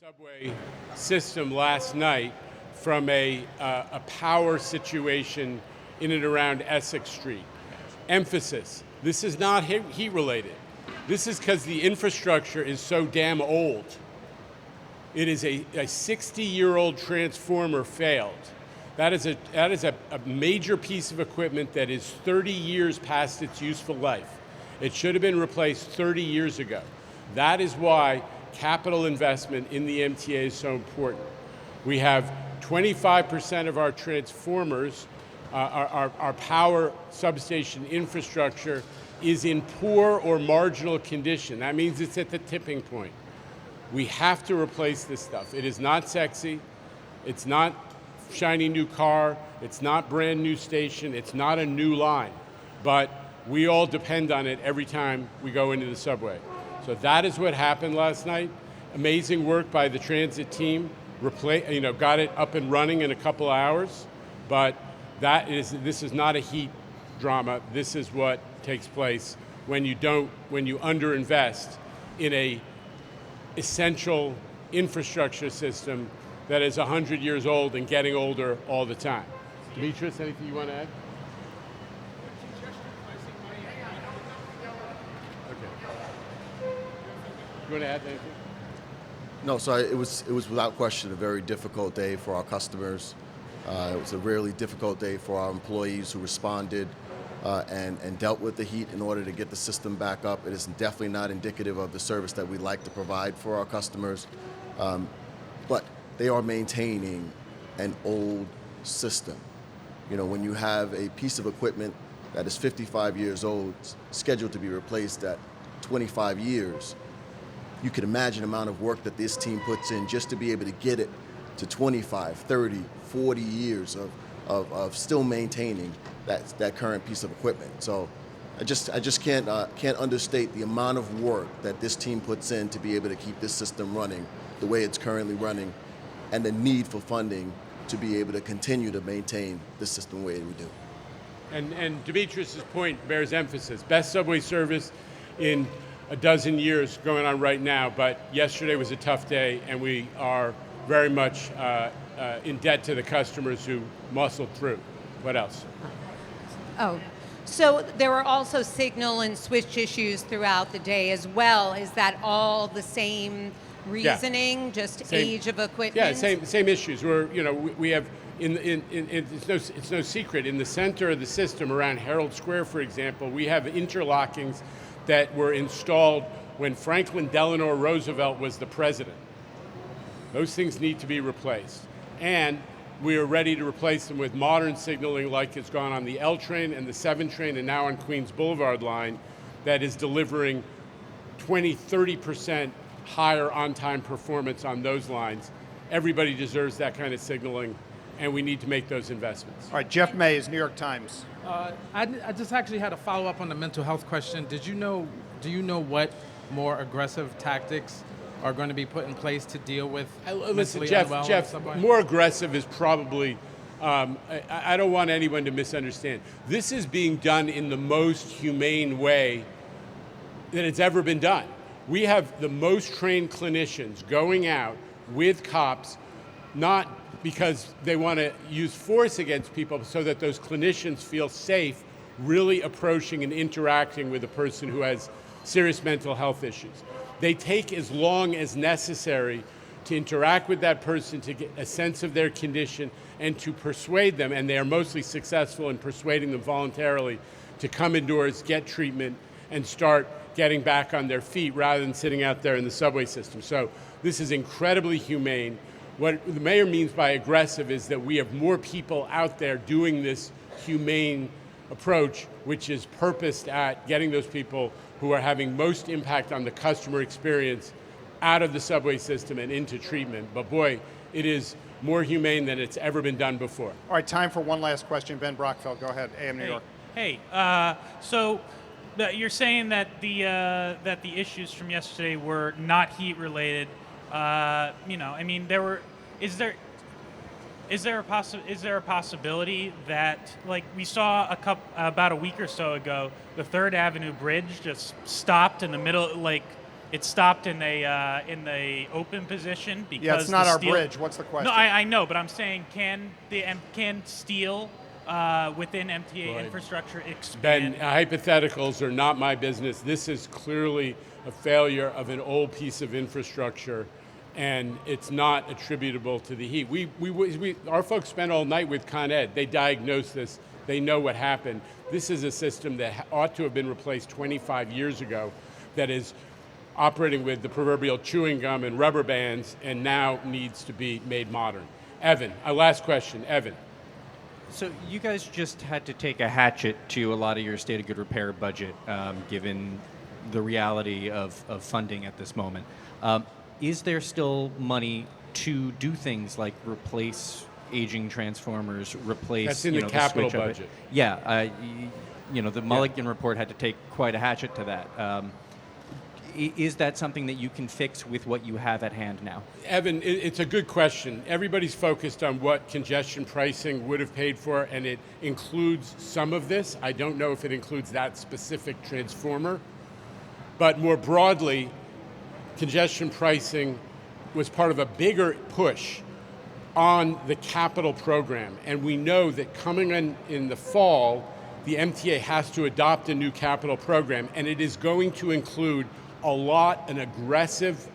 subway system last night from a power situation in and around Essex Street. Emphasis, this is not heat related. This is because the infrastructure is so damn old. It is a 60-year-old transformer failed. That is a major piece of equipment that is 30 years past its useful life. It should have been replaced 30 years ago. That is why capital investment in the MTA is so important. We have 25% of our transformers, our power substation infrastructure is in poor or marginal condition. That means it's at the tipping point. We have to replace this stuff. It is not sexy. It's not shiny new car. It's not brand new station. It's not a new line. But we all depend on it every time we go into the subway. So that is what happened last night. Amazing work by the transit team. Got it up and running in a couple hours. But this is not a heat drama. This is what takes place when you underinvest in a essential infrastructure system that is 100 years old and getting older all the time. Demetrius, anything you want to add? Okay. You want to add anything? No, so it was without question a very difficult day for our customers. It was a really difficult day for our employees who responded and dealt with the heat in order to get the system back up. It is definitely not indicative of the service that we like to provide for our customers. But they are maintaining an old system. You know, when you have a piece of equipment that is 55 years old, scheduled to be replaced at 25 years, you can imagine the amount of work that this team puts in just to be able to get it to 25, 30, 40 years of still maintaining that current piece of equipment. So I just can't understate the amount of work that this team puts in to be able to keep this system running the way it's currently running, and the need for funding to be able to continue to maintain this system the way we do. And Demetrius' point bears emphasis. Best subway service in a dozen years going on right now, but yesterday was a tough day, and we are very much in debt to the customers who muscled through. What else? Oh, so there were also signal and switch issues throughout the day as well. Is that all the same reasoning, yeah. Just same, age of equipment? Yeah, same issues. We have it's no secret in the center of the system around Herald Square, for example, we have interlockings that were installed when Franklin Delano Roosevelt was the president. Those things need to be replaced. And we are ready to replace them with modern signaling like it's gone on the L train and the 7 train and now on Queens Boulevard line that is delivering 20-30% higher on-time performance on those lines. Everybody deserves that kind of signaling, and we need to make those investments. All right, Jeff Mays, New York Times. I just actually had a follow-up on the mental health question. Do you know what more aggressive tactics are going to be put in place to deal with listen, mentally Jeff, unwell on the Jeff, subway? more aggressive is probably, I don't want anyone to misunderstand. This is being done in the most humane way that it's ever been done. We have the most trained clinicians going out with cops, not because they want to use force against people, so that those clinicians feel safe really approaching and interacting with a person who has serious mental health issues. They take as long as necessary to interact with that person, to get a sense of their condition, and to persuade them, and they are mostly successful in persuading them voluntarily to come indoors, get treatment, and start getting back on their feet rather than sitting out there in the subway system. So this is incredibly humane. What the mayor means by aggressive is that we have more people out there doing this humane approach, which is purposed at getting those people who are having most impact on the customer experience out of the subway system and into treatment. But boy, it is more humane than it's ever been done before. All right, time for one last question. Ben Brockfeld, go ahead, AM New York. Hey, so you're saying that the issues from yesterday were not heat related. Is there a possibility that, like we saw about a week or so ago, the 3rd Avenue Bridge just stopped in the middle, like It stopped in the open position because Yeah, it's not the our steel- bridge. What's the question? No, I know, but I'm saying can steel within MTA Right. infrastructure Ben, expand? hypotheticals are not my business. This is clearly a failure of an old piece of infrastructure, and it's not attributable to the heat. Our folks spent all night with Con Ed. They diagnosed this. They know what happened. This is a system that ought to have been replaced 25 years ago that is operating with the proverbial chewing gum and rubber bands and now needs to be made modern. Evan, our last question. Evan. So you guys just had to take a hatchet to a lot of your state of good repair budget, given the reality of funding at this moment. Is there still money to do things like replace aging transformers, replace That's in the capital switch of it? budget. Yeah, the Mulligan report had to take quite a hatchet to that. Is that something that you can fix with what you have at hand now? Evan, it's a good question. Everybody's focused on what congestion pricing would have paid for, and it includes some of this. I don't know if it includes that specific transformer. But more broadly, congestion pricing was part of a bigger push on the capital program. And we know that coming in the fall, the MTA has to adopt a new capital program, and it is going to include an aggressive,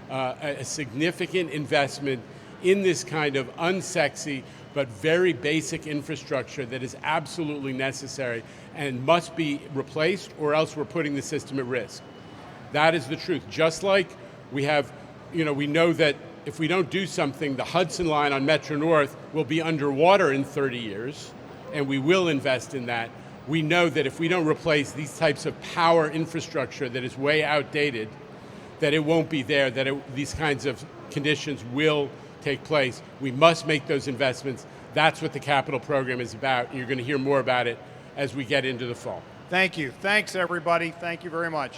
a significant investment in this kind of unsexy but very basic infrastructure that is absolutely necessary and must be replaced, or else we're putting the system at risk. That is the truth. Just like we know that if we don't do something, the Hudson Line on Metro North will be underwater in 30 years, and we will invest in that. We know that if we don't replace these types of power infrastructure that is way outdated, that it won't be there, that these kinds of conditions will take place. We must make those investments. That's what the capital program is about. And you're going to hear more about it as we get into the fall. Thank you. Thanks, everybody. Thank you very much.